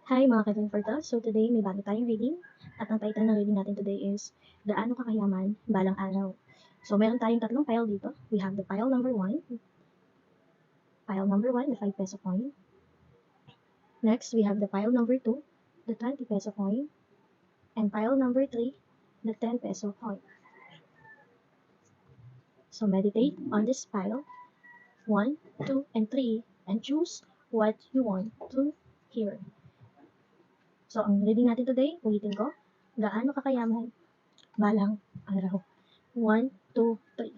Hi mga ka-Gen for Us. So today may bago tayong reading at ang title ng reading natin today is Gaano Kakayaman Balang Araw. So meron tayong tatlong pile dito. We have the pile number 1, the 5 peso coin. Next, we have the pile number 2, the 20 peso coin. And pile number 3, the 10 peso coin. So meditate on this pile 1, 2, and 3 and choose what you want to hear. So ang reading natin today, ulitin ko, Gaano Kakayaman Balang Araw. 1, 2, 3.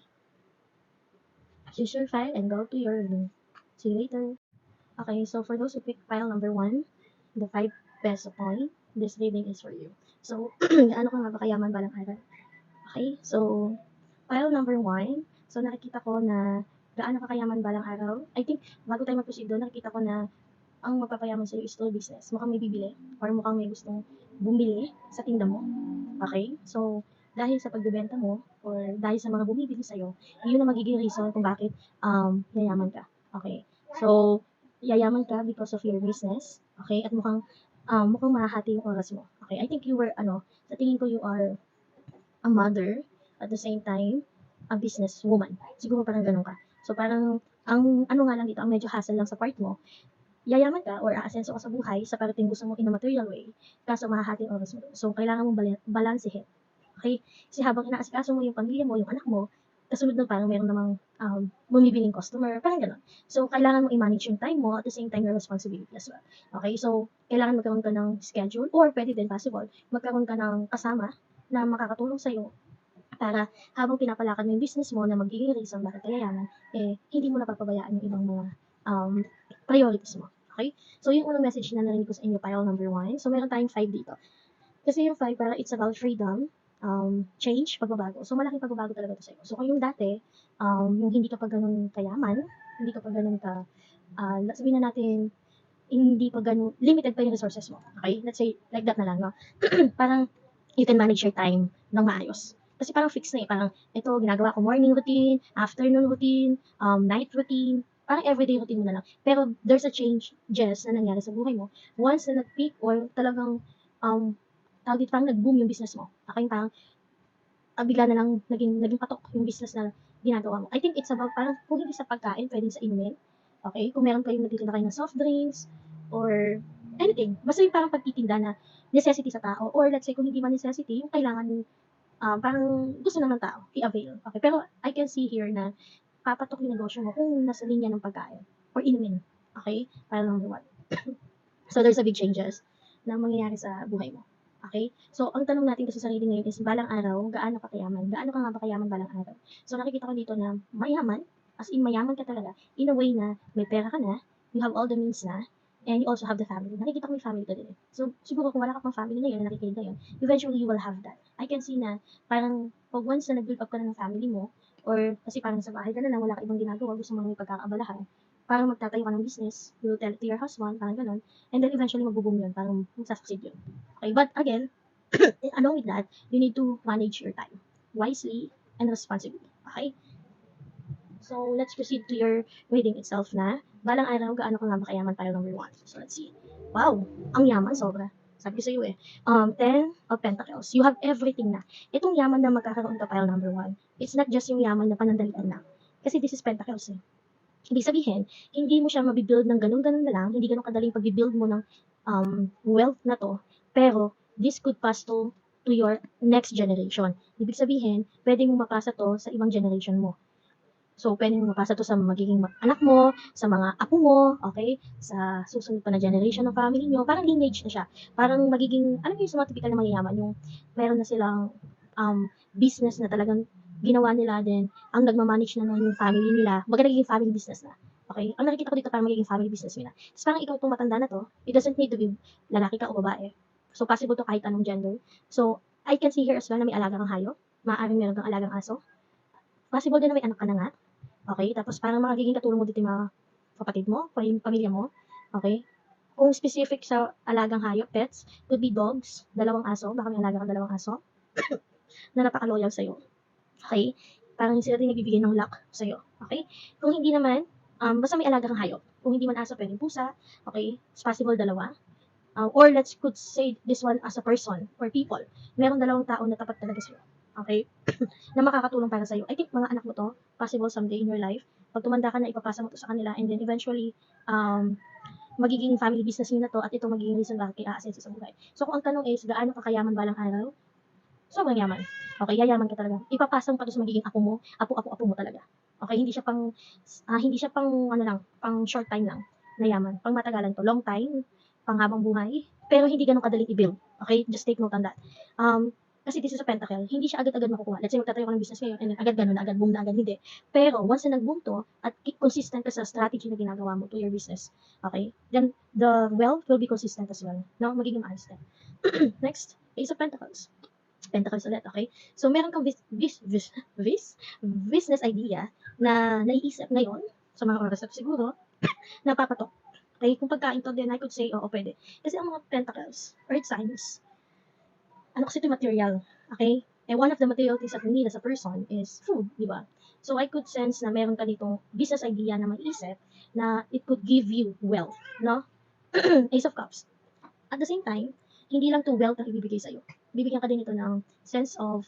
Choose your file and go to your room. See you later. Okay, so for those who pick file number 1, the 5 peso coin, this reading is for you. So, gaano ka nga ba kayaman balang araw? Okay, so file number 1, so nakikita ko na gaano ka kayaman balang araw. I think, bago tayo mag-proceed doon, nakikita ko na ang magpapayaman sa'yo is through business. Mukhang may bibili or mukhang may gustong bumili sa tinda mo. Okay? So, dahil sa pagbebenta mo or dahil sa mga bumibili sa'yo, yun ang magiging reason kung bakit yayaman ka. Okay? So, yayaman ka because of your business. Okay? At mukhang mahahati yung oras mo. Okay? I think you were, sa tingin ko you are a mother at the same time, a business woman. Siguro parang ganun ka. So, parang, ang ano nga lang dito, ang medyo hassle lang sa part mo, yayaman ka or aasenso ka sa buhay sa parating gusto mo in a material way, kaso mahahating oras mo. So, kailangan mong balansehin. Okay? Kasi habang inaasikaso mo yung pamilya mo, yung anak mo, kasunod nun parang meron namang bumibiling customer, parang gano'n. So, kailangan mo i-manage yung time mo at the same time your responsibility as well. Okay? So, kailangan magkaroon ka ng schedule or pwede din possible, magkaroon ka ng kasama na makakatulong sa'yo para habang pinapalakad mo yung business mo na magiging reason bakit ka yayaman, hindi mo napapabayaan yung ibang mga priorities mo. Okay? So, yung unang message na narinig ko sa inyo, pile number 1. So, meron tayong 5 dito. Kasi yung 5, parang it's about freedom, change, pagbabago. So, malaking pagbabago talaga ito sa'yo. So, kung yung dati, yung hindi ka pa ganun kayaman, hindi ka pa ganun ka, sabihin na natin, hindi pa ganun, limited pa yung resources mo. Okay? Let's say, like that na lang, no? Parang, you can manage your time ng maayos. Kasi parang fix na eh. Parang, ito, ginagawa ko morning routine, afternoon routine, night routine, parang everyday routine mo na lang. Pero there's a change, Jess, na nangyari sa buhay mo. Once na nag-peak or talagang, tawag dito, parang nag-boom yung business mo. Okay, parang, bigla na lang naging patok yung business na ginagawa mo. I think it's about, parang, kung hindi sa pagkain, pwedeng sa inumin. Okay? Kung meron kayong nagtitinda kayo ng soft drinks, or anything. Basta yung parang pagtitinda na necessity sa tao. Or let's say, kung hindi man necessity, yung kailangan parang gusto lang ng tao, i-avail. Okay? Pero I can see here na papatok yung negosyo mo kung nasa linya ng pagkain or inumin. Okay? Para lang the one. So, there's a big changes na mangyayari sa buhay mo. Okay? So, ang tanong natin kasi sa reading ngayon is, balang araw, gaano ka kayaman? Gaano ka nga ba kayaman balang araw? So, nakikita ko dito na mayaman, as in mayaman ka talaga, in a way na may pera ka na, you have all the means na, and you also have the family. Nakikita ko may family ka din eh. So, siguro kung wala ka pang family ngayon na nakikinig ngayon, eventually you will have that. I can see na parang pag once na nag-build up ka na ng family mo, or kasi parang sa bahay ka na lang, wala ka ibang ginagawa, gusto mo may pagkakaabalahan, parang magtatayo ka ng business, you will tell it to your husband, parang gano'n, and then eventually magbo-boom yun, parang magsasucceed yun. Okay, but again, along with that, you need to manage your time wisely and responsibly. Okay? So, let's proceed to your reading itself na, balang araw, gaano ka nga ba kayaman, pile number 1. So, let's see. Wow, ang yaman, sobra. Sabi ko sa iyo eh. 10 of Pentacles. You have everything na. Itong yaman na magkakaroon ka, pile number 1, it's not just yung yaman na panandalian lang. Kasi this is Pentacles eh. Ibig sabihin, hindi mo siya mabibuild ng ganun-ganun na lang, hindi ganun kadaling pag-build mo ng wealth na to, pero this could pass to your next generation. Ibig sabihin, pwede mo mapasa to sa ibang generation mo. So, pwede mo mapasa to sa magiging anak mo, sa mga apo mo, okay? Sa susunod pa na generation ng family nyo. Parang lineage na siya. Parang magiging, alam mo yung sa mga typical na mayayaman, yung meron na silang business na talagang ginawa nila din, ang nagmamanage na nun yung family nila, baga nagiging family business na. Okay? Ang nakikita ko dito parang magiging family business nila. Tapos parang ikaw itong matanda na to, it doesn't need to be lalaki ka o babae. So, possible to kahit anong gender. So, I can see here as well na may alaga kang hayop. Maaaring meron kang alagang aso. Possible din na may anak ka na nga. Okay? Tapos parang magiging katulong mo dito yung mga kapatid mo, yung pamilya mo. Okay? Kung specific sa alagang hayop, pets, could be dogs, dalawang aso, baka may alaga kang dalawang aso, na napaka-loyal sa'yo. Okay? Parang sila din nagbibigay ng luck sa'yo. Okay? Kung hindi naman, basta may alaga kang hayop. Kung hindi man aso, pwedeng pusa. Okay? It's possible dalawa. Or let's could say this one as a person or people. Merong dalawang tao na tapat talaga sa'yo. Okay? Na makakatulong para sa'yo. I think mga anak mo to, possible someday in your life. Pag tumanda ka na, ipapasa mo to sa kanila and then eventually, magiging family business nyo na to at ito magiging reason bakit kayo aasenso sa buhay. So kung ang tanong is, gaano ka kayaman balang araw? Sobrang yaman. Okay, yayaman ka talaga. Ipapasa mo pa to sa magiging apo mo, apo mo talaga. Okay, hindi siya pang ano lang, pang short time lang na yaman. Pang matagalan to, long time, pang habang buhay, pero hindi ganun kadaling i-build. Okay, just take note on that. Kasi this is a pentacle, hindi siya agad-agad makukuha. Let's say magtatayo ka ng business ngayon and then agad ganun na agad boom na agad, hindi. Pero once na nag-boom to at consistent ka sa strategy na ginagawa mo to your business, okay, then the wealth will be consistent as well. No, magiging maayos din. Next, Ace of Pentacles. Pentacles ulit, okay? So, meron kang business idea na naiisip ngayon, sa mga oras siguro, napapatok. Okay, kung pagkain to, then I could say, oo, pwede. Kasi ang mga pentacles, earth signs, ano kasi ito material, okay? And one of the material things that we need as a person is food, di ba? So I could sense na meron ka ditong business idea na maiisip na it could give you wealth, no? Ace of Cups. At the same time, hindi lang to wealth ang ibibigay sa'yo. Bibigyan ka din ito ng sense of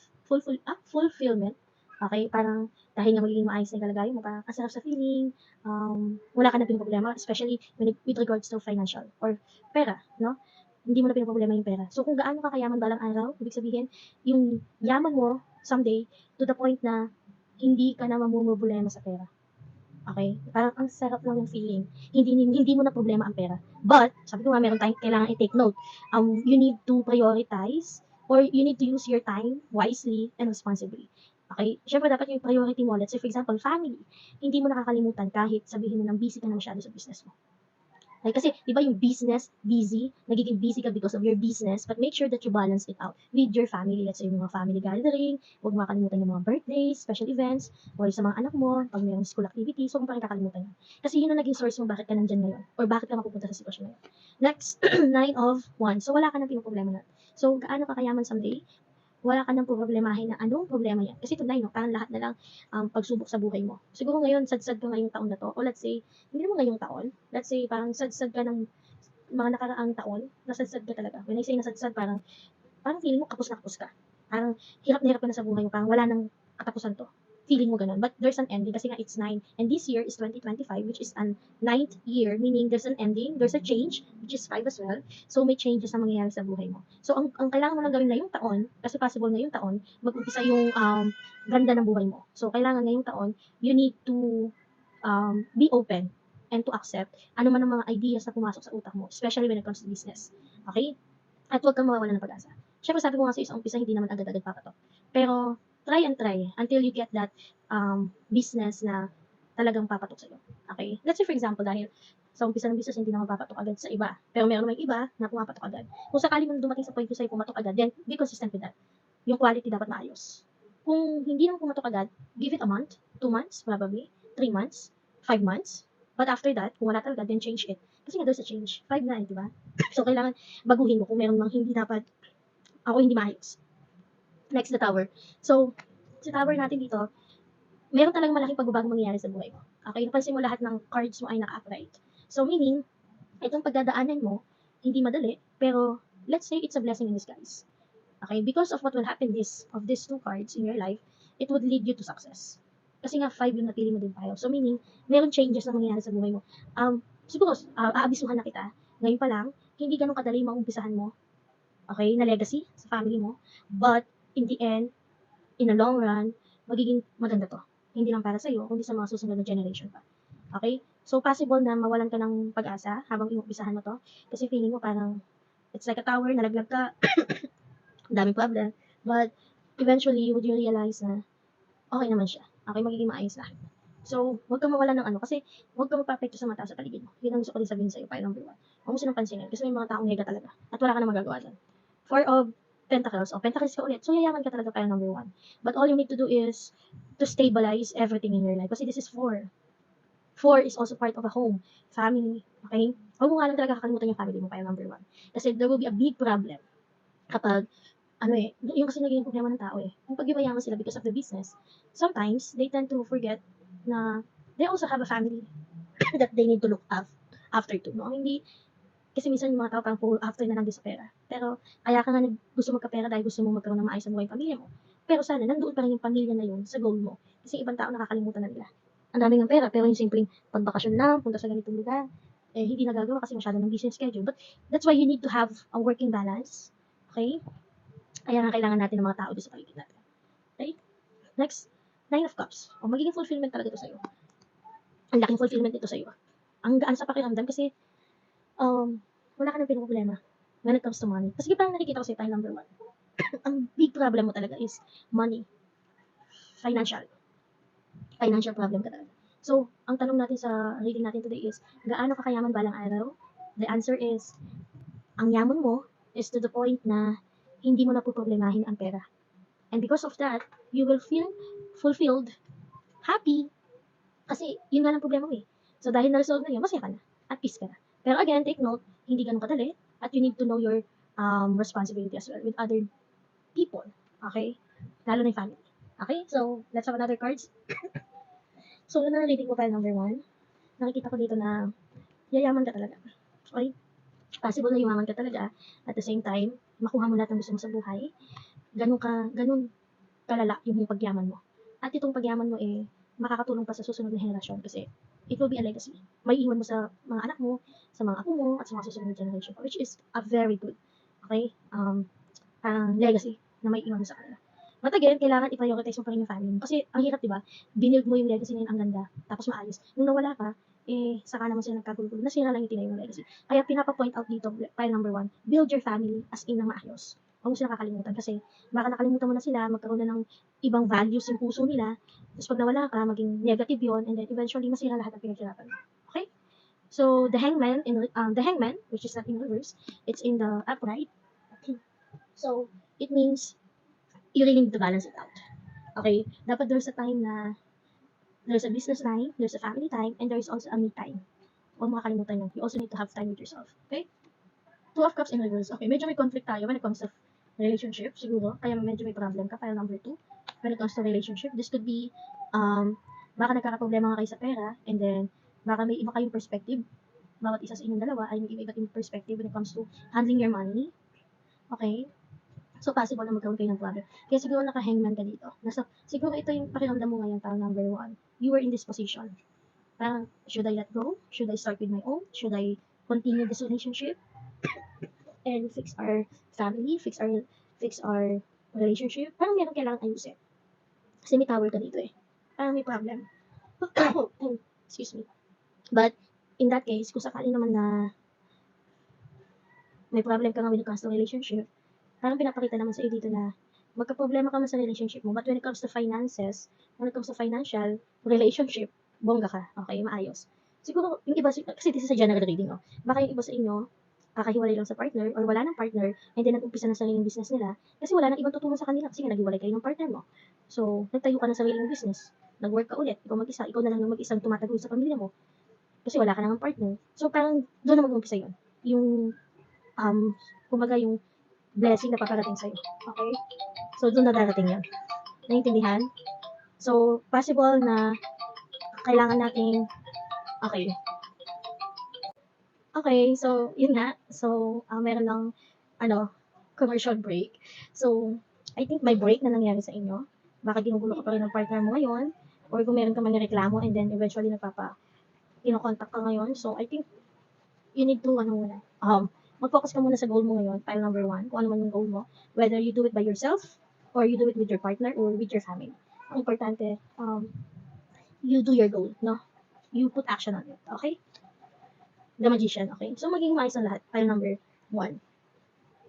fulfillment. Okay, parang dahil nga magiging maayos na yung kalagayan mo, parang ang sarap sa feeling, wala ka na problema, especially with regards to financial or pera, no? Hindi mo na pinoproblema yung pera. So, kung gaano ka kayaman balang araw, ibig sabihin, yung yaman mo someday to the point na hindi ka na mamumroblema sa pera. Okay? Parang ang sarap lang ng feeling. Hindi mo na problema ang pera. But, sabi ko nga, meron tayong kailangan i-take note. You need to prioritize or you need to use your time wisely and responsibly. Okay? Siyempre, dapat yung priority mo. Let's say, for example, family. Hindi mo nakakalimutan kahit sabihin mo nang busy ka na masyado sa business mo. Okay, kasi, di ba yung business, busy, nagiging busy ka because of your business, but make sure that you balance it out with your family. Let's say, yung mga family gathering, huwag makalimutan yung mga birthdays, special events, or sa mga anak mo, pag mayroong school activities, huwag mo pa rin kakalimutan yun. Kasi yun ang naging source mo bakit ka nandyan ngayon, or bakit ka mapupunta sa sitwasyon na yun. Next, 9 of Wands. So, wala ka nang pinoproblema na. So, gaano ka kayaman someday? Wala ka nang problemahin na anong problema yan. Kasi tunay, no, parang lahat na lang pagsubok sa buhay mo. Siguro ngayon, sad-sad ka ngayong taon na to, o let's say, hindi naman ngayong taon, let's say, parang sad-sad ka ng mga nakaraang taon, nasadsad ka talaga. When I say nasadsad, parang feeling mo kapos na kapos ka. Parang hirap na hirap ka na sa buhay mo, parang wala nang katapusan to. Feeling mo ganun. But there's an ending kasi nga it's 9. And this year is 2025, which is an 9th year, meaning there's an ending, there's a change, which is 5 as well. So may changes na mangyayari sa buhay mo. So ang kailangan mo lang gawin ngayong taon, kasi possible ngayong taon, mag-umpisa yung ganda ng buhay mo. So kailangan ngayong taon, you need to be open and to accept ano man ang mga ideas na pumasok sa utak mo, especially when it comes to business. Okay? At huwag kang mawawalan ng pag-asa. Siyempre sabi ko nga sa umpisa, hindi naman agad-agad papatok. Pero try and try until you get that business na talagang papatok sa'yo. Okay? Let's say for example, dahil sa umpisa ng business, hindi naman papatok agad sa iba. Pero meron naman iba na pumapatok agad. Kung sakali mo dumating sa point ko sa'yo pumatok agad, then be consistent with that. Yung quality dapat maayos. Kung hindi naman pumatok agad, give it a month, 2 months, probably, 3 months, 5 months. But after that, kung wala talaga, then change it. Kasi nga there's a change. 5 na, di ba? So, kailangan baguhin mo kung meron mang hindi dapat, ako hindi maayos. Next, the tower. So, sa tower natin dito, meron talagang malaking pagbabago mangyayari sa buhay mo. Okay, napansin mo lahat ng cards mo ay naka-upright. So, meaning, itong pagdadaanan mo, hindi madali, pero let's say it's a blessing in disguise. Okay, because of what will happen of these two cards in your life, it would lead you to success. Kasi nga, 5 yung napili mo din tayo. So, meaning, meron changes na mangyayari sa buhay mo. Siguro, aabisuhan na kita. Ngayon pa lang, hindi ganun kadali maumpisahan mo, okay, na legacy sa family mo. But, in the end, in the long run, magiging maganda to. Hindi lang para sa'yo, kundi sa mga susunod na generation pa. Okay? So, possible na mawalan ka ng pag-asa habang inumpisahan mo to. Kasi feeling mo parang, it's like a tower, nalaglag ka, daming problem. But, eventually, would you realize na, okay naman siya. Okay, magiging maayos lahat. So, huwag kang mawala ng ano, kasi huwag kang magpa-apekto sa mata sa paligid mo. Yun ang gusto ko din sabihin sa'yo, para number 1. Huwag mo silang pansinin, kasi may mga taong nega talaga. At wala ka na magagawa dyan. 4 of Pentacles, Pentacles ka ulit. So, yayaman ka talaga, para number 1. But all you need to do is to stabilize everything in your life. Kasi this is 4. 4 is also part of a home, family, okay? Huwag mo nga lang talaga kakalimutan yung family mo, para number 1. Kasi there will be a big problem kapag yung kasi naging problema ng tao Kung pagyayaman sila because of the business, sometimes they tend to forget na they also have a family that they need to look after too, no? Hindi, Kasi minsan yung mga tao parang pull after na lang din sa pera. Pero kaya ka nga gusto magkapera dahil gusto mo magkaroon ng maayos na buhay pamilya mo. Pero sana nandoon pa rin yung pamilya na yun sa goal mo. Kasi ibang tao nakakalimutan na nila. Ang dami ng pera, pero yung simpleng pagbakasyon lang, punta sa ganitong lugar, hindi nagagawa kasi masyado ng busy schedule. But that's why you need to have a working balance. Okay? Kaya nga kailangan natin ng mga tao doon sa paligid natin. Okay? Next, Nine of Cups. O magiging fulfillment talaga ito sa'yo. Ang laking fulfillment ito sa'yo. Ang gaan sa pakiramdam kasi wala ka ng pinoproblema when it comes to money. Kasi parang nakikita ko sa'yo tayo number 1. Ang big problem mo talaga is money. Financial problem ka talaga. So, ang tanong natin sa reading natin today is, gaano ka kayaman balang araw? The answer is, ang yaman mo is to the point na hindi mo na poproblemahin ang pera. And because of that, you will feel fulfilled, happy, kasi yun nga lang problema mo eh. So, dahil na-resolve na yun, masaya ka na. At peace ka na. Pero again, take note, hindi ganun kadali. At you need to know your responsibility as well with other people. Okay? Lalo na yung family. Okay? So, let's have another cards. So, yun na reading ko file number 1. Nakikita ko dito na yayaman ka talaga. Okay? Possible na yumaman ka talaga. At the same time, makuha mo lahat ng gusto mo sa buhay. Ganun kalala yung pagyaman mo. At itong pagyaman mo makakatulong pa sa susunod na henerasyon kasi it will be a legacy. May iwan mo sa mga anak mo, sa mga apo mo, at sa mga susunod na generation, which is a very good, okay, legacy na may iwan mo sa kanila. But again, kailangan i-prioritize mo pa rin yung family mo. Kasi ang hirap, diba? Binild mo yung legacy na yun, ang ganda, tapos maayos. Nung nawala ka, saka naman sila nagkagulo-gulo, nasira lang yung tinayo ng legacy. Kaya pinapa-point out dito, file number 1, build your family as in na maayos. Huwag mo sila kakalimutan kasi baka nakalimutan mo na sila, magkaroon na ng ibang values yung puso nila, tapos pag nawala ka, maging negative yun, and then eventually masira lahat ng pinaghirapan mo. Okay? So, the hangman, which is not in reverse, it's in the upright. So, it means you really need to balance it out. Okay? Dapat there's a time na there's a business time, there's a family time, and there's also a me time. Huwag mo kakalimutan yun. You also need to have time with yourself. Okay? Two of Cups in reverse. Okay, medyo may conflict tayo when it comes to relationship, siguro. Kaya medyo may problem ka. File number 2. When it comes to relationship, this could be, baka nagkakaproblema nga kayo sa pera, and then, baka may iba kayong perspective. Bawat isa sa inyong dalawa ay may iba-iba yung perspective when it comes to handling your money. Okay? So, possible na magkaroon kayo ng problem. Kaya siguro naka-hangman ka dito. Siguro ito yung pakiramdam mo ngayon, file number 1. You were in this position. Parang, should I let go? Should I start with my own? Should I continue this relationship? And fix our family, fix our relationship. Parang meron kailangan ayusin. Kasi may tower ka dito Parang may problem. Excuse me. But, in that case, kung sakali naman na may problem ka nga when it comes to relationship, parang pinapakita naman sa iyo dito na magka-problema ka man sa relationship mo, but when it comes to finances, when it comes to financial relationship, bongga ka. Okay, maayos. Siguro, yung iba, kasi this is a general reading, baka yung iba sa inyo, kakahiwalay lang sa partner or wala ng partner and then nag-umpisa na sariling business nila kasi wala nang ibang tutulong sa kanila kasi nga naghiwalay kayo ng partner mo. So, nagtayo ka ng sariling business. Nag-work ka ulit. Ikaw mag-isa. Ikaw na lang yung mag-isang tumatagol sa pamilya mo kasi wala ka nang partner. So, parang doon na mag-umpisa yun. Yung, kumbaga yung blessing na paparating sa'yo. Okay? So, doon na darating yun. Naintindihan? So, possible na kailangan nating, okay. Okay, so, yun nga. So, meron lang, commercial break. So, I think may break na nangyari sa inyo. Baka ginugulo ka pa rin ng partner mo ngayon, or kung meron ka man reklamo and then eventually kinokontak ka ngayon. So, I think, you need to, mag-focus ka muna sa goal mo ngayon, file number 1, kung ano man yung goal mo. Whether you do it by yourself, or you do it with your partner, or with your family. Ang importante, you do your goal, no? You put action on it, okay? The Magician, okay? So, magiging maayos ang lahat. File number 1.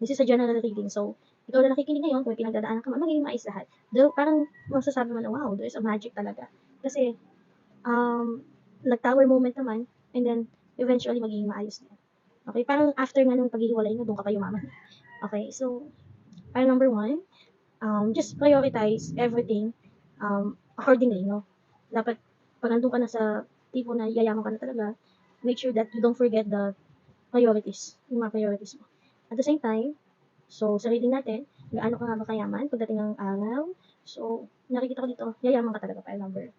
This is a general reading. So, ikaw na nakikinig ngayon, kung pinagdadaanan ka man, magiging maayos lahat. Though, parang masasabi mo na, wow, there is a magic talaga. Kasi, nag-tower moment naman, and then, eventually, magiging maayos na. Okay? Parang after nga nung paghihiwalay nyo, doon ka pa yumaman. Okay? So, file number 1, just prioritize everything accordingly, no? Dapat, pag nandun ka na sa tipo na yayaman ka na talaga, make sure that you don't forget the priorities, yung mga priorities mo. At the same time, so sa reading natin, gaano ka nga ba kayaman pagdating ng araw? So, nakikita ko dito, yayaman ka talaga, file number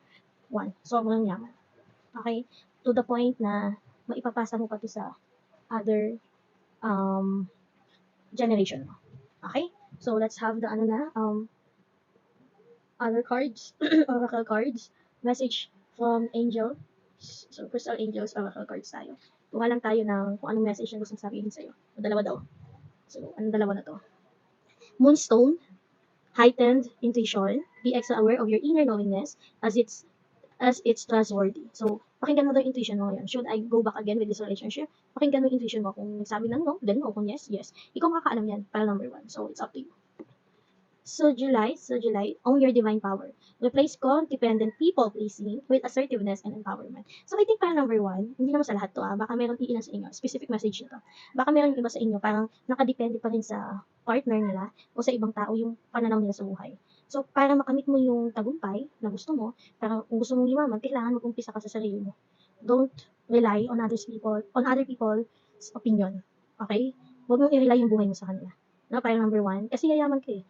1. Sobrang yaman. Okay? To the point na maipapasa mo pati sa other generation mo. Okay? So, let's have the other cards, oracle cards, message from angel. So, crystal angels, oracle cards tayo. Kuha lang tayo ng kung anong message na gusto sabihin sa'yo. O, dalawa daw. So, anong dalawa na to? Moonstone, heightened intuition, be extra aware of your inner knowingness as it's trustworthy. So, pakinggan mo daw yung intuition mo ngayon. Should I go back again with this relationship? Pakinggan mo yung intuition mo. Kung nagsabi ng no, then no. Kung yes, yes. Ikaw makakaalam yan. Para number 1. So, it's up to you. So July, own your divine power. Replace codependent people pleasing with assertiveness and empowerment. So I think parang number 1, hindi naman sa lahat to baka meron iilan sa inyo, specific message na to. Baka meron iba sa inyo, parang nakadepende pa rin sa partner nila o sa ibang tao yung pananaw nila sa buhay. So para makamit mo yung tagumpay na gusto mo, para kung gusto mong yumaman, kailangan mag-umpisa ka sa sarili mo. Don't rely on other people's opinion. Okay? Huwag mong i-rely yung buhay mo sa kanila. No, parang number 1, kasi yayaman ka eh.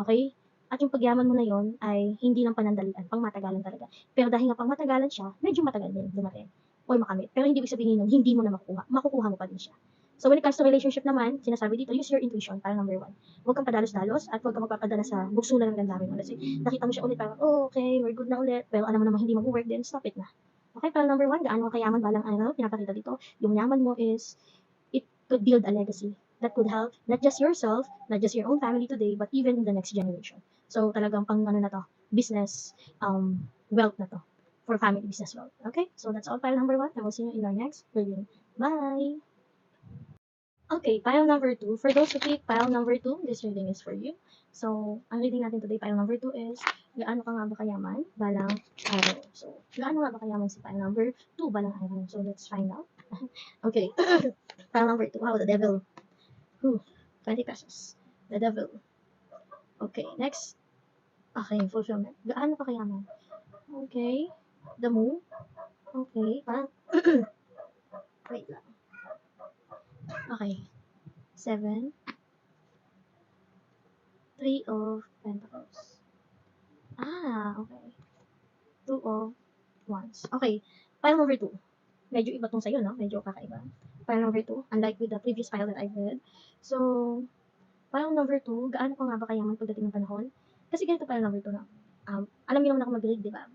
Okay? At yung pagyaman mo na yon ay hindi lang panandalian, pangmatagalan talaga. Pero dahil nga pangmatagalan siya, medyo matagal din dumating or makamit. Pero hindi ibig sabihin nun, hindi mo na makukuha. Makukuha mo pa din siya. So when it comes to relationship naman, sinasabi dito, use your intuition para number 1. Huwag kang padalos-dalos at huwag kang magpapadala sa bugsulan ng damdamin mo. Kasi nakita mo siya ulit parang, oh, okay, we're good na ulit. Pero alam mo naman hindi mag-work, then stop it na. Okay, para number 1, gaano ka kayaman balang araw, pinapakita dito, yung yaman mo is, it could build a legacy that could help not just yourself, not just your own family today, but even in the next generation. So talagang pang ano na to, business wealth na to for family business wealth. Okay? So that's all pile number 1. I will see you in our next reading. Bye! Okay, pile number 2. For those who pick pile number 2, this reading is for you. So, ang reading natin today, pile number 2 is, gaano ka nga ba kayaman balang araw? So, gaano nga ba kayaman si pile number 2 balang araw? So, let's find out. Okay, pile number 2. Wow, the devil. 20 pesos. The devil. Okay, next. Okay, fulfillment. Gaano ka kayaman? Okay. The moon. Okay, parang, wait lang. Okay. 7. 3 of Pentacles. Okay. 2 of Wands. Okay, pile number 2. Medyo iba tong sa'yo, no? Medyo kakaiba. Pile number 2, unlike with the previous pile that I've read. So, pile number 2, gaano ka nga ba kayaman pagdating ng panahon? Kasi ganito pile number 2 na. Alam niyo naman ako mag-read, di ba?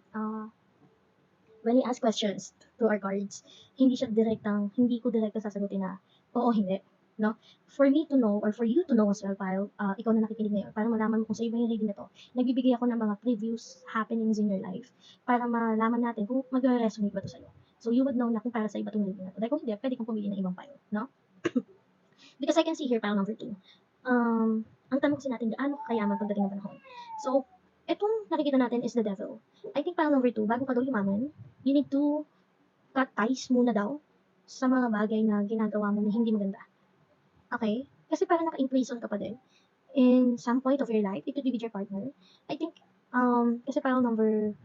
When we ask questions to our cards, hindi ko direktang sasagutin na, oo, hindi. No? For me to know, or for you to know as well, pile, ikaw na nakikinig ngayon, para malaman mo kung sa iba yung reading na to, nagbibigay ako ng mga previous happenings in your life, para malaman natin kung mag-resonate ba to sa'yo. So, you would know na kung para sa iba itong reading na to. Dahil kung hindi, pwede kang pumili ng ibang pile. No? Because I can see here, pile number 2. Ang tanong kasi natin, gaano kayaman pagdating ng panahon? So, etong nakikita natin is the devil. I think pile number 2, bago ka daw yumaman, you need to cut ties muna daw sa mga bagay na ginagawa mo na hindi maganda. Okay? Kasi parang naka-imprison ka pa din in some point of your life. It could be with your partner. I think, kasi parang number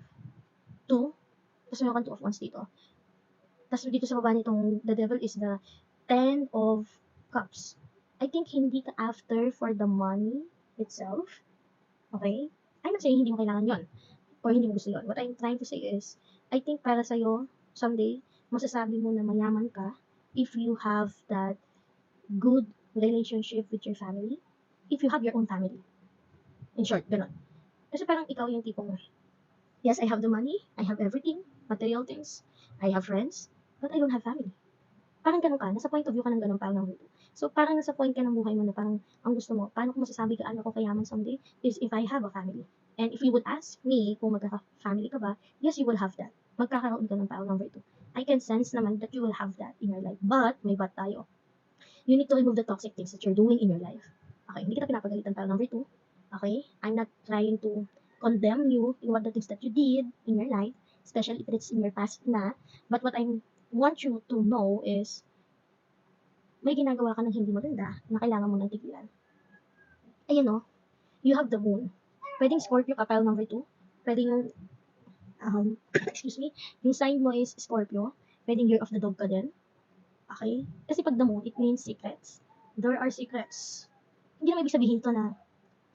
2, tapos meron kang 2 of Wands dito. Tapos dito sa baba nitong the devil is the 10 of Cups. I think hindi ka after for the money itself. Okay? I'm not saying hindi mo kailangan yon or hindi mo gusto yon. What I'm trying to say is, I think para sa'yo, someday, masasabi mo na mayaman ka if you have that good relationship with your family, if you have your own family. In short, ganun. Kasi parang ikaw yung tipong, yes, I have the money, I have everything, material things, I have friends, but I don't have family. Parang ganun ka, nasa point of view ka ng ganun, parang number 2. So, parang nasa point ka ng buhay mo na parang ang gusto mo, paano ko masasabi gaano ko kayaman someday is if I have a family. And if you would ask me kung magkaka-family ka ba, yes, you will have that. Magkakaroon ka ng pile number 2. I can sense naman that you will have that in your life. But, may but tayo. You need to remove the toxic things that you're doing in your life. Okay, hindi kita pinapagalitan pile number 2. Okay? I'm not trying to condemn you in what the things that you did in your life, especially if it's in your past na. But what I want you to know is, may ginagawa ka ng hindi maganda na kailangan mo nang tigilan. Ayan o, you have the moon. Pwedeng Scorpio ka, pile number 2. Pwedeng yung, excuse me, yung sign mo is Scorpio. Pwedeng year of the dog ka din. Okay? Kasi pag the moon, it means secrets. There are secrets. Hindi naman ibig sabihin to na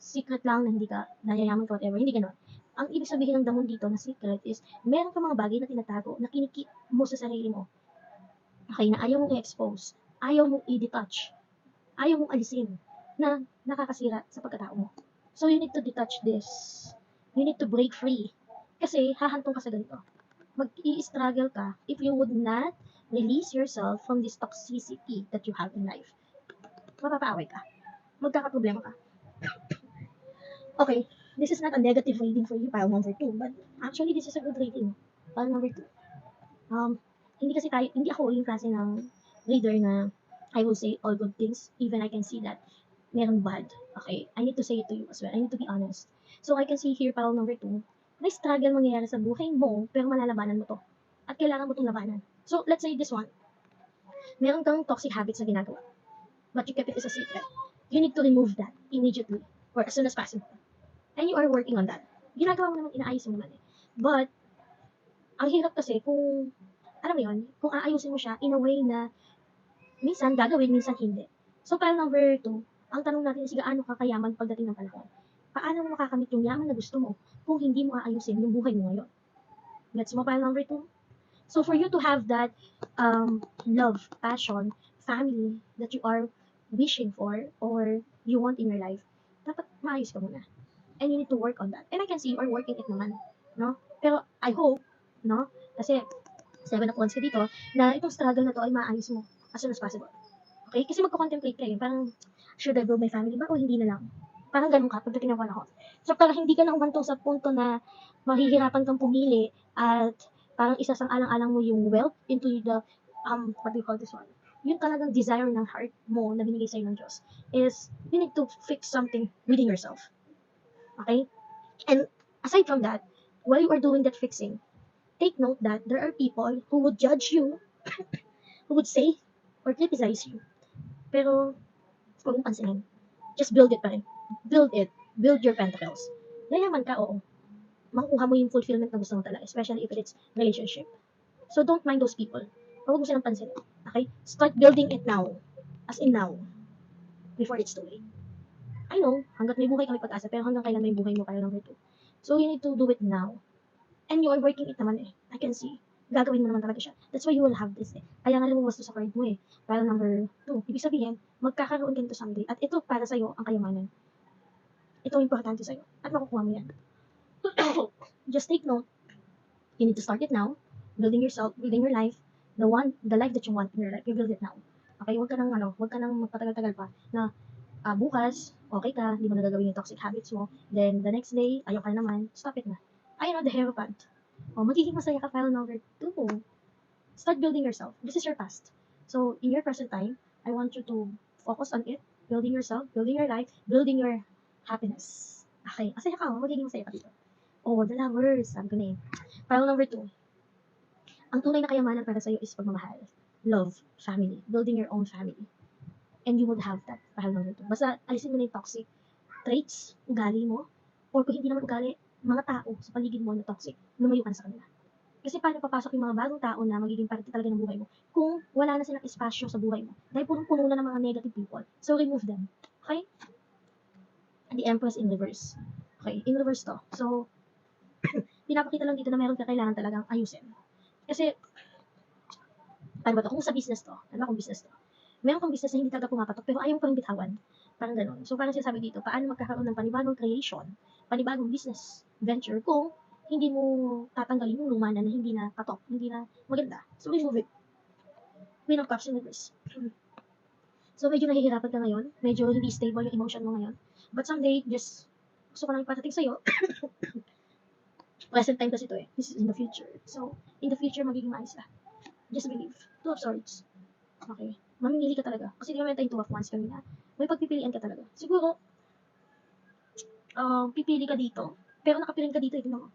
secret lang na hindi ka nayayaman ka, whatever. Hindi gano'n. Ang ibig sabihin ng the moon dito na secret is, meron ka mga bagay na tinatago na kinikip mo sa sarili mo. Okay, na ayaw mong i-expose. Ayaw mong i-detach ayaw mong alisin na nakakasira sa pagkatao mo. So you need to detach this. You need to break free. Kasi hahantong ka sa ganito. Mag-i-struggle ka if you would not release yourself from this toxicity that you have in life. Mapapaaway ka. Magkakaproblema ka. Okay, this is not a negative reading for you, pile number 2, but actually this is a good reading. Pile number 2. Hindi ako yung klase ng reader na I will say all good things, even I can see that meron bad. Okay, I need to say it to you as well. I need to be honest. So I can see here, pile number 2, may struggle mangyayari sa buhay mo, pero malalabanan mo to. At kailangan mo itong labanan. So let's say this one, meron kang toxic habits na ginagawa, but you kept it as a secret. You need to remove that immediately or as soon as possible. And you are working on that. Ginagawa mo naman, inaayos mo naman eh. But, ang hirap kasi kung, alam mo yun, kung aayusin mo siya in a way na minsan gagawin, minsan hindi. So, pile number 2, ang tanong natin is gaano ka kayaman pagdating ng panahon. Paano mo makakamit yung yaman na gusto mo kung hindi mo aayusin yung buhay mo ngayon? Gets mo pile number 2? So, for you to have that love, passion, family that you are wishing for or you want in your life, dapat maayos ka muna. And you need to work on that. And I can see you are working it naman, no? Pero I hope, no? Kasi 7 of Wands ka dito, na itong struggle na to ay maayos mo as soon as possible. Okay? Kasi magko-contemplate ka eh. Parang, should I build my family ba o hindi na lang? Parang ganun ka pagdating ng panahon. So, parang hindi ka na umantong sa punto na mahihirapan kang pumili at parang isasang alang-alang mo yung wealth into the, what do you call this one? Yung talagang desire ng heart mo na binigay sa'yo ng Diyos is, you need to fix something within yourself. Okay? And aside from that, while you are doing that fixing, take note that there are people who would judge you, who would say or criticize you. Pero, huwag mong pansinin. Just build it pa rin. Build it. Build your pentacles. Yayaman ka, oo. Makukuha mo yung fulfillment na gusto mo talaga, especially if it's relationship. So, don't mind those people. Huwag mo silang pansinin. Okay? Start building it now. As in now. Before it's too late. I know, hanggat may buhay kami pag-asa, pero hanggang kailan may buhay mo kayo number 2. So, you need to do it now. And you are working it naman eh. I can see. Gagawin mo naman talaga siya. That's why you will have this eh. Kaya nga lumabas to sa card mo eh. Para number 2. Ibig sabihin, magkakaroon ka nito someday. At ito para sa'yo ang kayamanan. Ito ang importante sa'yo. At makukuha mo yan. Just take note. You need to start it now. Building yourself, building your life. The life that you want in your life. You build it now. Okay, huwag ka nang magpatagal-tagal pa na bukas, okay ka, hindi mo na gagawin yung toxic habits mo, then the next day, ayaw ka naman, stop it na. Ayun o, the Hierophant. O, magiging masaya ka, pile number 2. Start building yourself. This is your past. So, in your present time, I want you to focus on it, building yourself, building your life, building your happiness. Okay, masaya ka, magiging masaya ka dito. Oh, the Lovers, sabi ko na eh. Pile number 2. Ang tunay na kayamanan para sa'yo is pagmamahal, love, family, building your own family. And you would have that, pahal ng ito. Basta alisin mo na yung toxic traits, ugali mo, or kung hindi naman ugali, mga tao sa paligid mo na toxic, lumayo ka na sa kanila. Kasi paano papasok yung mga bagong tao na magiging parte talaga ng buhay mo kung wala na silang espasyo sa buhay mo? Dahil punong-puno na ng mga negative people. So, remove them. Okay? The Empress in reverse. Okay, in reverse to. So, pinapakita lang dito na meron ka kailangan talagang ayusin. Kasi, paano ba to? Kung sa business to, ano kung business to? Meron kang business na hindi talaga pumapatok pero ayaw mo pang bitawan. Parang gano'n. So, parang sinasabi dito, paano magkakaroon ng panibagong creation, panibagong business venture kung hindi mo tatanggalin yung luma na hindi na patok, hindi na maganda. So, remove it. Queen of Cups in reverse. So, medyo nahihirapan ka ngayon. Medyo hindi stable yung emotion mo ngayon. But someday, just gusto ko lang ipatating sa'yo. Present time kasi ito eh. This is in the future. So, in the future, magiging maayos ka. Just believe. 2 of Swords. Okay. Mamimili ka talaga. Kasi di ba meron tayong 2 of Wands kanina. May pagpipilian ka talaga. Siguro, pipili ka dito. Pero nakapiling ka dito, ito mo.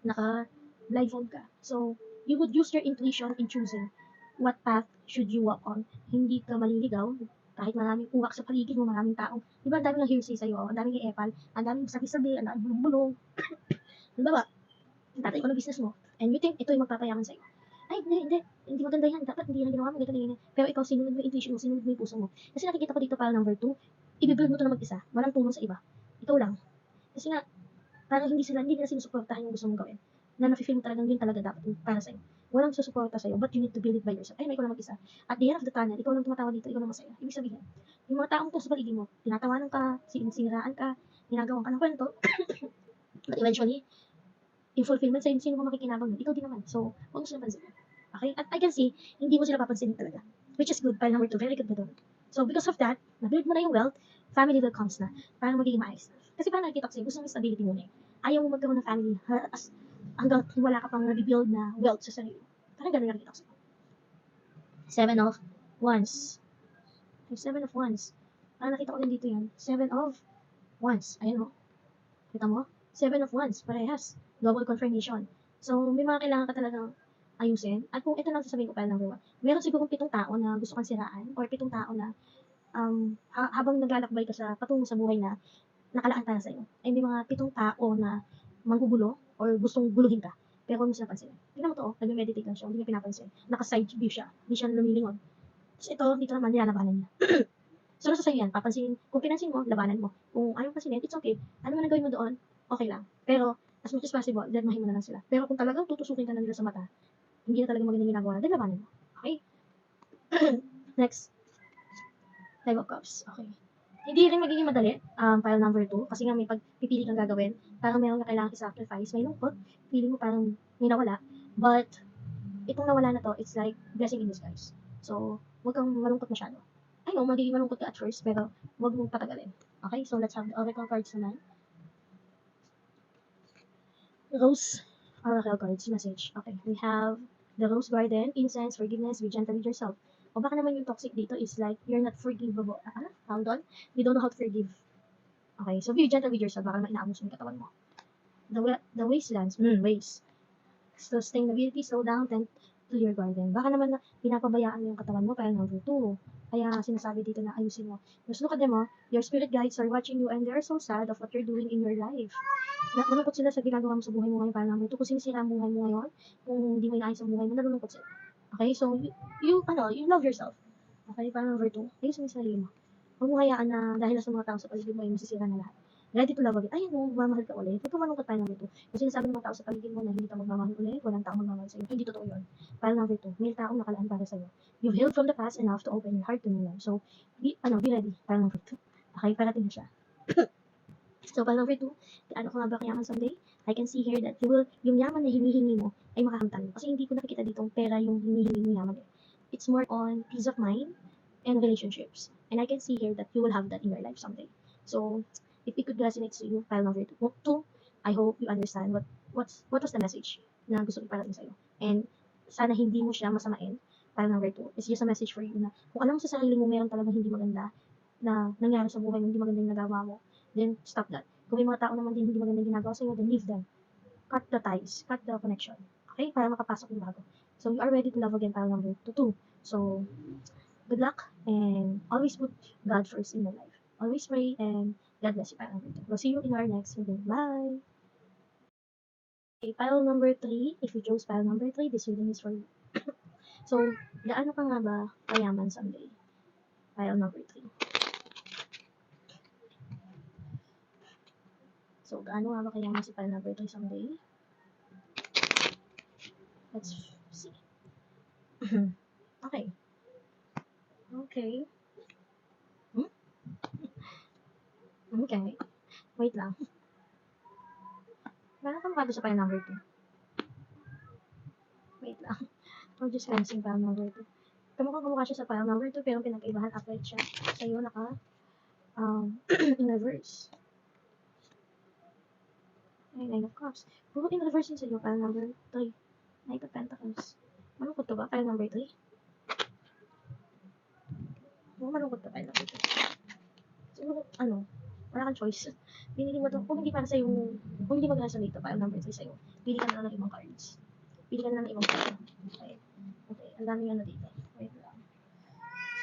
Naka-blindfold ka. So, you would use your intuition in choosing what path should you walk on. Hindi ka maliligaw. Kahit maraming uwak sa paligid mo, maraming tao. Di ba, ang daming hearsay sa'yo, ang daming i-epal, ang daming sabi-sabi, ang daming bulong-bulong. Di ba ba? Tatay ko ng business mo. And you think ito yung magpapayaman sa'yo. Ay, hindi maganda yan. Dapat hindi yan ginawa mo, ganyan. Pero ikaw, sinunod mo yung intuition mo, sinunod mo yung puso mo. Kasi nakikita ko dito pala number 2, i-build mo to na mag-isa. Walang tulong sa iba. Ikaw lang. Kasi nga, parang hindi nila sinusuportahan yung gusto mong gawin. Na nafe-feel mo talagang yun talaga dapat para sa'yo. Walang susuporta sa'yo, but you need to build it by yourself. Ay, may ko lang mag-isa. At the end of the tunnel, ikaw lang tumatawa dito, ikaw lang masaya. Ibig sabihin, Yung mga taong to sa paligid mo, tinatawanan ka, siniraan ka, ginagawan ka ng kwento, but eventually, in fulfillment, sino mo makikinabang nun? Ikaw din naman. So, huwag mo silang pansinin. Okay? At I can see, hindi mo sila papansinin talaga. Which is good. Pile number 2, very good na doon. So, because of that, na-build mo na yung wealth, family will comes na. Parang magiging maayos na. Kasi parang nakikita ko sa'yo, gusto mo yung stability muna eh. Ayaw mo magkaroon ng family hanggang wala ka pang na-build na wealth sa sarili. Parang gano'n nakikita ko sa'yo. 7 of Wands. Yung 7 of Wands. Parang nakita ko din dito yan. 7 of Wands. Ayan o. Kita mo? 7 of Wands. Parehas. Double confirmation. So, may mga kailangan ka talagang ayusin. At kung ito lang sasabihin ko pala number 1, meron siguro 7 tao na gusto kang siraan or 7 tao na habang naglalakbay ka sa patungo sa buhay na nakalaan para sa'yo, ay may mga 7 tao na manggugulo or gustong guluhin ka. Pero huwag mo sila pansinin. Tingnan mo to, nag-meditate lang siya, hindi niya pinapansin. Naka-side view siya, hindi siya lumilingon. Tapos ito, dito naman nilalabanan niya. So, nasa sa'yo yan, papansinin. Kung pinansin mo, labanan mo. Kung ayaw pansinin, it's okay. Ano man ang gawin mo doon, okay lang. Pero, as much as possible, dermahin mo na lang sila. Pero kung talagang tutusukin ka na nila sa mata, hindi na talaga magandang ginagawa, then labanan mo. Okay? Next, 5 of Cups. Okay. Hindi rin magiging madali, file number 2, kasi nga may pagpipili kang gagawin. Parang meron ka kailangan i-sacrifice. May lungkot, feeling mo parang may nawala. But, itong nawala na to, it's like blessing in disguise. So, huwag kang malungkot masyado. I know, magiging malungkot ka at first, pero huwag mong patagalin. Okay, so let's have the oracle cards naman. Rose oracle cards message. Okay, we have the Rose Garden, incense, forgiveness, be gentle with yourself. O baka naman yung toxic dito is like, you're not forgivable. Hold on. You don't know how to forgive. Okay, so be gentle with yourself. Baka naman inaamos mo yung katawan mo. The wastelands, waste. Sustainability, slow down, tend to your garden. Baka naman na pinapabayaan mo yung katawan mo, parang number 2. Kaya sinasabi dito na ayusin mo. Mas look at them, your spirit guides are watching you and they are so sad of what you're doing in your life. Nalulungkot sila sa ginagawa mo sa buhay mo ngayon, parang number 2. Kung sinisira ang buhay mo ngayon, kung hindi mo inaayos ang buhay mo, nalulungkot sila. Okay, so you love yourself. Okay, parang number 2. Ayusin mo yung sarili mo. Huwag mo hayaan na dahil sa mga tao sa paligid mo ay masisira na lahat. Ready to love again. Ayun, magmamahal ka ulit. Huwag ka malungkot tayo number 2. Kung sinasabi ng mga tao sa paligid mo na hindi ka magmamahal ulit, walang tao magmamahal sa'yo. Hindi totoo yun. File number 2. May taong nakalaan para sa'yo. You've healed from the past enough to open your heart to new love. So, be ready. File number 2. Okay, parating na siya. So, file number 2. Ano ka nga ba kayaman someday? I can see here that yung yaman na hinihingi mo ay makakamtan mo. Kasi hindi ko nakikita ditong pera yung hinihingi mo yaman. It's more on peace of mind and relationships. And I can see here that you will have that in your life someday. So, if it could resonate to you, file number 2, I hope you understand what was the message na gusto ko iparating sa'yo. And sana hindi mo siya masamain. File number 2, it's just a message for you na kung alam mo sa sarili mo meron talagang hindi maganda na nangyari sa buhay mo, hindi maganda yung nagawa mo, then stop that. Kung may mga tao naman din hindi maganda yung ginagawa sa'yo, then leave them. Cut the ties, cut the connection. Okay? Para makapasok yung bago. So, you are ready to love again, file number 2. So, good luck and always put God first in your life. Always pray and God bless you. We'll see you in our next video. Bye! Okay, file number 3. If you chose file number 3, this reading is for you. So, gaano ka nga ba kayaman someday? File number 3. So, gaano nga ba kayaman si file number 3 someday? Let's see. Okay. Okay. Okay. Wait lang. Meron kang kado sa file number 2. Wait lang. I'm just glancing file number 2. Kamukha siya sa file number 2 pero pinag-ibahan upright siya. Sa'yo naka in reverse. Ay, 9 of Cups. Puro in reverse yun sa'yo, file number 3. Knight of Pentacles. Malungkot to ba? File number 3? Malungkot to, file number 3. Siguro, wala kang choice. Pinili mo to, kung hindi para sa'yo, kung hindi mag-resonate to, file number 3 sa'yo, pili ka na lang ng ibang cards. Pili ka na lang ng ibang cards. Okay. Okay, ang daming dito. Wait lang.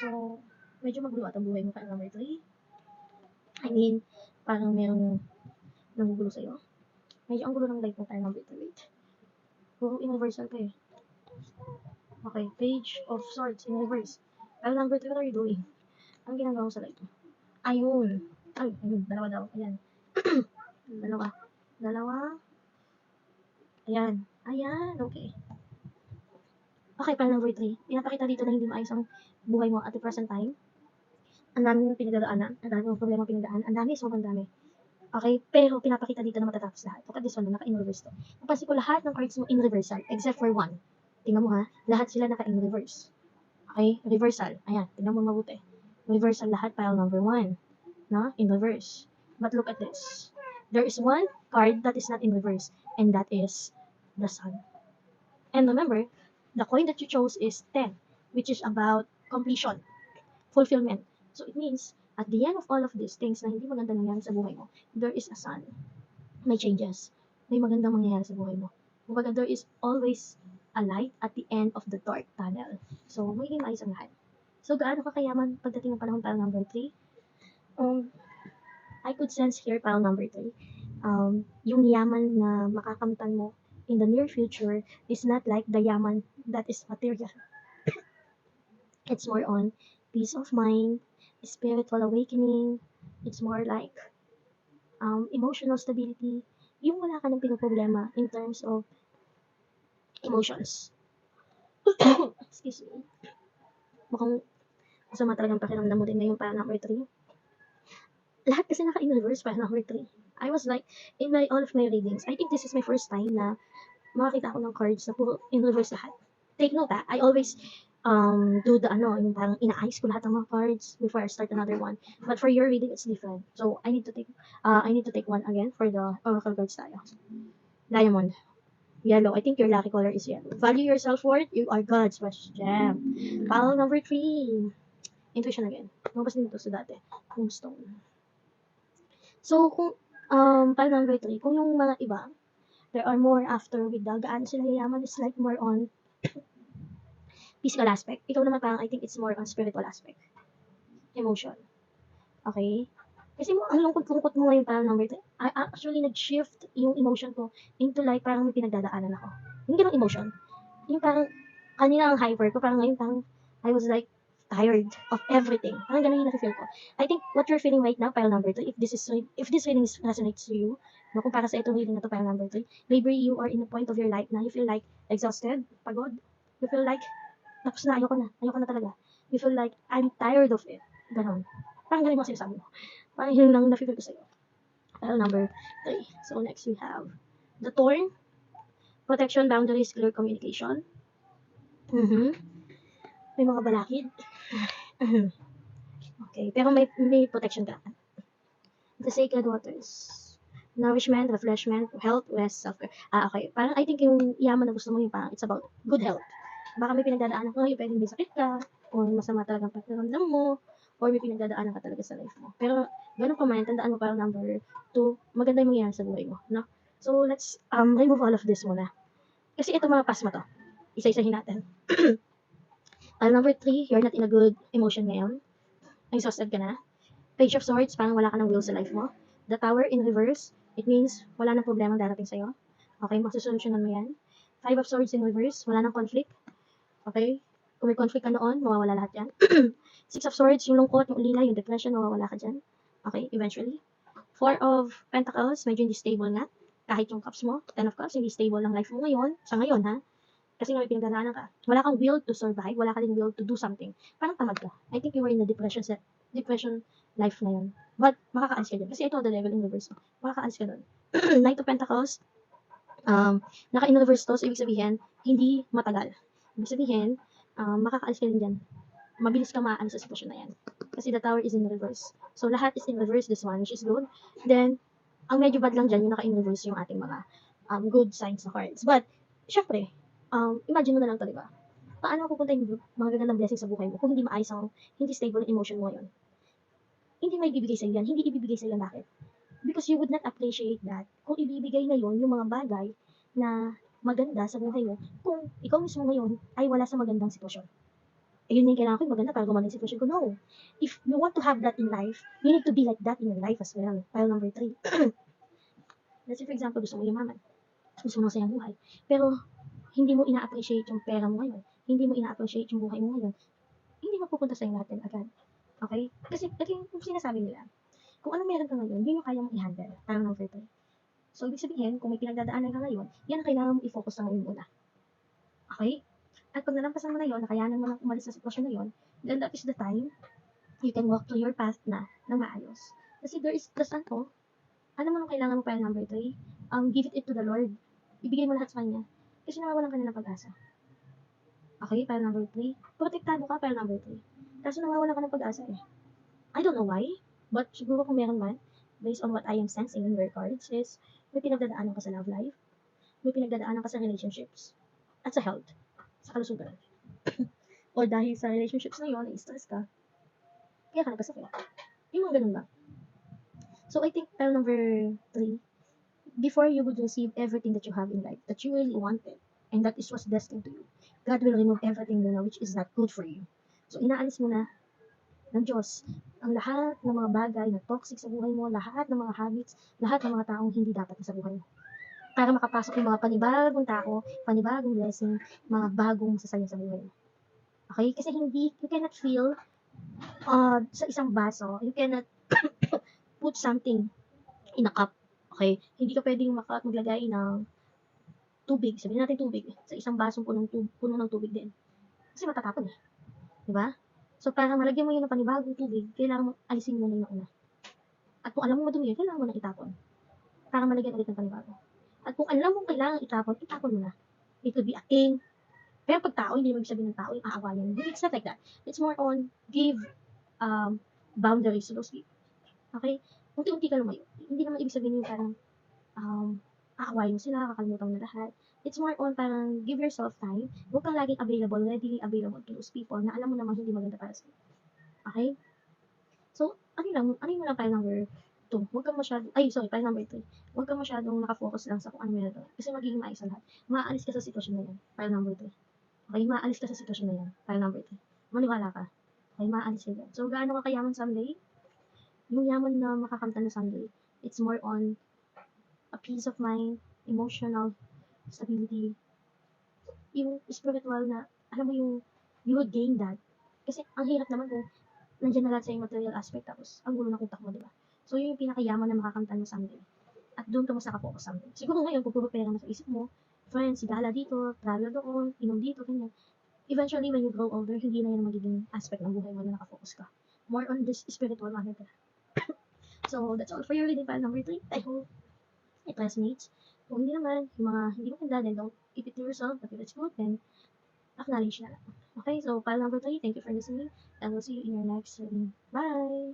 So, medyo magulo at ang buhay mo, file number 3. I mean, parang merong nangugulo sa'yo. Medyo ang gulo ng life mo, file number 3. Wait. Puro in reversal ka eh. Okay, Page of Swords in reverse. File number 3, what are you doing? Ang ginagawa mo sa life mo? Ayun. Ayun. Dalawa daw. Ayan. Dalawa. Ayan. Okay. Okay, file number 3. Pinapakita dito na hindi maayos ang buhay mo at the present time. ang dami mong pinagdadaanan, ang dami mong problema pinagdaanan, ang dami, sobrang dami. Okay? Pero pinapakita dito na matatapos lahat. Look at this one, naka-in reverse to. Napansin ko lahat ng cards mo in reversal, except for one. Tingnan mo ha, lahat sila naka-in reverse. Okay? Reversal. Ayan, tingnan mo mabuti. Reversal lahat, pile number 1. No? In reverse. But look at this. There is one card that is not in reverse, and that is the Sun. And remember, the coin that you chose is 10, which is about completion, fulfillment. So it means, at the end of all of these things na hindi maganda nangyari sa buhay mo, there is a sun. May changes. May magandang mangyayari sa buhay mo. Kumbaga, there is always a light at the end of the dark tunnel. So, magiging maayos ang lahat. So, gaano ka kayaman pagdating ng panahon pile number 3? I could sense here pile number 3. Yung yaman na makakamtan mo in the near future is not like the yaman that is material. It's more on peace of mind, spiritual awakening. It's more like emotional stability. Yung wala ka ng pinoproblema in terms of emotions. Excuse me. Mukhang masama talagang pakiramdam mo din ngayon para number 3. Lahat kasi naka-in-reverse para number 3. I was like, in all of my readings, I think this is my first time na makakita ako ng cards na puro in-reverse lahat. Take note I always do the yung parang ina-eyes ko lahat ng mga cards before I start another one. But for your reading, it's different. So, I need to take one again for the oracle cards tayo. Diamond. Yellow. I think your lucky color is yellow. Value your self-worth. You are God's best gem. Pile number 3. Intuition again. Mabas din ito sa dati. Moonstone. So, kung pile number 3, kung yung mga iba, there are more after with the gaano sila yayaman is like more on physical aspect. Ikaw naman parang I think it's more on spiritual aspect. Emotion. Okay? Kasi ang lungkot-lungkot mo ngayon parang number 3. I actually nag-shift yung emotion ko into like parang may pinagdadaanan ako. Hindi lang emotion. Yung parang kanina ang hyper ko, parang ngayon parang I was like tired of everything. Parang ganun yung nafe-feel ko. I think what you're feeling right now, pile number 3, if this reading resonates to you, no, kung para sa itong reading na to, pile number 3, maybe you are in a point of your life na you feel like exhausted, pagod, you feel like tapos na, ayoko na talaga. You feel like, I'm tired of it. Ganon. Parang ganun yung sinasabi mo. Parang yun lang na-feel ko sa'yo. File number 3. So, next we have the Thorn. Protection, boundaries, clear communication. May mga balakid. Okay, pero may protection ka. The Sacred Waters. Nourishment, refreshment, health, rest, self-care. Okay. Parang I think yung yaman na gusto mo yung parang it's about good health. Baka may pinagdadaanan ka ngayon, pwedeng may sakit ka, or masama talagang pakiramdam mo, or may pinagdadaanan ka talaga sa life mo. Pero, ganun pa man, tandaan mo parang number 2, maganda yung mangyayari sa buhay mo, no? So, let's remove all of this muna. Kasi ito mga pass mo to. Isa-isahin natin. Number 3, you're not in a good emotion ngayon. Exhausted ka na. Page of Swords, parang wala ka ng will sa life mo. The Tower in reverse, it means wala nang problema darating sa'yo. Okay, masusolusyonan mo yan. 5 of Swords in reverse, wala nang conflict. Okay? Kung may conflict ka noon, mawawala lahat yan. 6 of Swords, yung lungkot, yung ulila, yung depression, mawawala ka dyan. Okay? Eventually. 4 of Pentacles, medyo hindi stable nga. Kahit yung cups mo, 10 of Cups, hindi stable ang life mo ngayon. Sa ngayon, ha? Kasi nga may pinagdadaanan ka. Wala kang will to survive, wala ka din will to do something. Parang tamad ka. I think you were in a depression life ngayon. But, makakaalis ka dyan. Kasi ito, the level in reverse. Makakaalis ka dun. Knight of Pentacles, naka-in reverse to, so ibig sabihin, hindi matagal. Ibig sabihin, makakaalis ka din dyan. Mabilis ka maaano sa sitwasyon na yan. Kasi the Tower is in reverse. So, lahat is in reverse, this one, which is good. Then, ang medyo bad lang dyan, yung naka-in reverse yung ating mga good signs na cards. But, syempre, imagine mo na lang to, diba? Paano pupunta yung mga gagandang blessings sa buhay mo kung hindi maayos ang, hindi stable ang emotion mo ngayon? Hindi may ibibigay sa'yo yan. Hindi ibibigay sa'yo yan. Bakit? Because you would not appreciate that kung ibibigay ngayon yung mga bagay na maganda sa buhay mo kung ikaw mismo ngayon ay wala sa magandang sitwasyon. Ayun yung kailangan ko yung maganda para gumanda yung sitwasyon ko. No. If you want to have that in life, you need to be like that in your life as well. File number 3. Let's say for example, gusto mo yumaman. Gusto mo masayang buhay. Pero hindi mo ina-appreciate yung pera mo ngayon. Hindi mo ina-appreciate yung buhay mo ngayon. Hindi mapupunta sa'yo natin agad. Okay? Kasi yung sinasabi nila, kung ano meron ka ngayon, yun yung kaya mong i-handle. File number 3. So, ibig sabihin, kung may pinagdadaanan ka ngayon, yan ang kailangan mong i-focus sa ngayon muna. Okay? At pag nalampasan mo na yun, nakayanan mo lang umalis sa sitwasyon na yun, then that is the time you can walk to your path na ng maayos. Kasi there is the ano, ano mo nung kailangan mo pile number 3? Give it to the Lord. Ibigay mo lahat sa Kanya. Kasi nawawalan ka na ng pag-asa. Okay, pile number 3. Protektado ka, pile number 3. Kaso nawawalan ka ng pag-asa eh. I don't know why, but siguro kung meron man, based on what I am sensing in your cards is, may pinagdadaanan ka sa love life, may pinagdadaanan ka sa relationships, at sa health, sa kalusugan. O dahil sa relationships na yun, na-stress ka, kaya ka nagkasakit. Yung mga ganun ba? So I think pile number 3, before you would receive everything that you have in life, that you really wanted, and that is what's destined to you, God will remove everything muna which is not good for you. So inaalis mo na ng Diyos ang lahat ng mga bagay na toxic sa buhay mo, lahat ng mga habits, lahat ng mga taong hindi dapat na sa buhay mo. Para makapasok yung mga panibagong tao, panibagong blessing, mga bagong masasaya sa buhay mo. Okay? Kasi hindi, you cannot feel sa isang baso, you cannot put something in a cup. Okay? Hindi ka pwedeng maglagay ng tubig, sabihin natin tubig, sa isang basong puno ng tubig din. Kasi matatapon eh. Diba? So, para malagyan mo yun ng panibagong tubig, kailangan mo alisin mo na yung una. At kung alam mo madumi yun, kailangan mo na itapon. Para malagyan ulit ng panibago. At kung alam mo kailangan itapon mo na. It could be a king. Pero pag tao, hindi mo sabihin ng tao yung aawayan. It's not like that. It's more on give boundaries to those people. Okay? Unti-unti ka lumayo. Hindi naman ibig sabihin yung parang aawayin mo sila, kakalimutan mo na lahat. It's more on parang give yourself time. Huwag kang laging available, readily available to those people na alam mo naman hindi maganda para sa'yo. Okay? So, ano mo lang pile number 2. Huwag kang masyadong, pile number 3. Huwag kang masyadong nakafocus lang sa kung ano meron. Kasi magiging maayos ang lahat. Maaalis ka sa sitwasyon na yan. Pile number 3. Okay? Maaalis ka sa sitwasyon na yan. Pile number 3. Maniwala ka. Okay? Maaalis ka dyan. So, gaano ka kayaman someday? Yung yaman na makakamtan na someday, it's more on a peace of mind, emotional stability, yung spiritual na, alam mo yung, you would gain that. Kasi ang hirap naman kung nandiyan na lahat sa yung material aspect tapos ang gulo ng utak mo, diba? So yun yung pinakayaman na makakamtan mo someday. At doon ka mas nakapokus someday. Siguro ngayon, kung puro pera na sa isip mo, friends, sigala dito, travel doon, inom dito, ganyan. Eventually, when you grow older, hindi na yan magiging aspect ng buhay mo na nakapokus ka. More on this spiritual matter ka. So, that's all for your reading file number 3. I hope it resonates. Kung hindi naman, yung mga hindi maganda, then don't keep it to yourself. But if it's good, then acknowledge na lang. Okay, so file number 3, thank you for listening. And we'll see you in your next reading. Bye!